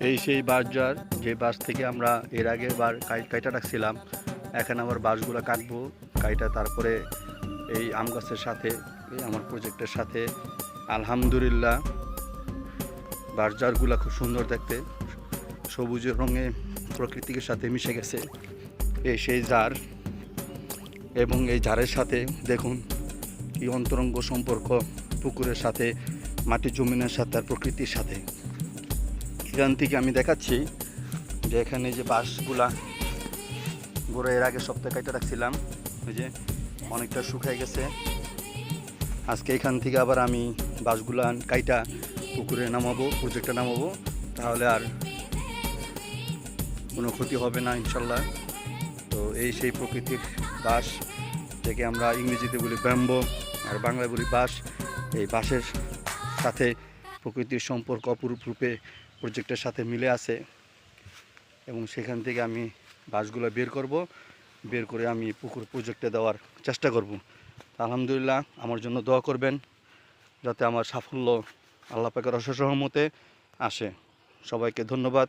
এই সেই বাঁশঝাড় যে বাঁশ থেকে আমরা এর আগের বার কাইটা রাখছিলাম। এখন আবার বাঁশগুলো কাটবো, কাইটা তারপরে এই আম গাছের সাথে এই আমার প্রজেক্টের সাথে আলহামদুলিল্লাহ বাঁশঝাড়গুলো খুব সুন্দর দেখতে, সবুজের রঙে প্রকৃতির সাথে মিশে গেছে। এই সেই ঝাড়, এবং এই ঝাড়ের সাথে দেখুন কি অন্তরঙ্গ সম্পর্ক পুকুরের সাথে, মাটি জমিনের সাথে আর প্রকৃতির সাথে। এখান থেকে আমি দেখাচ্ছি যে এখানে যে বাঁশগুলা গোড়া এর আগে সপ্তাহে কাইটা রাখছিলাম, ওই যে অনেকটা শুকায় গেছে। আজকে এখান থেকে আবার আমি বাঁশগুলা কাইটা পুকুরে নামাবো, প্রজেক্টে নামাবো, তাহলে আর কোনো ক্ষতি হবে না ইনশাল্লাহ। তো এই সেই প্রকৃতির বাঁশ, যেকে আমরা ইংরেজিতে বলি ব্যাম্বো আর বাংলায় বলি বাঁশ। এই বাঁশের সাথে প্রকৃতির সম্পর্ক অপরূপ রূপে প্রজেক্টের সাথে মিলে আছে, এবং সেখান থেকে আমি বাঁশগুলো বের করে আমি পুকুর প্রজেক্টে দেওয়ার চেষ্টা করব। আলহামদুলিল্লাহ, আমার জন্য দোয়া করবেন যাতে আমার সাফল্য আল্লাহ পাকের অশেষ রহমতে আসে। সবাইকে ধন্যবাদ।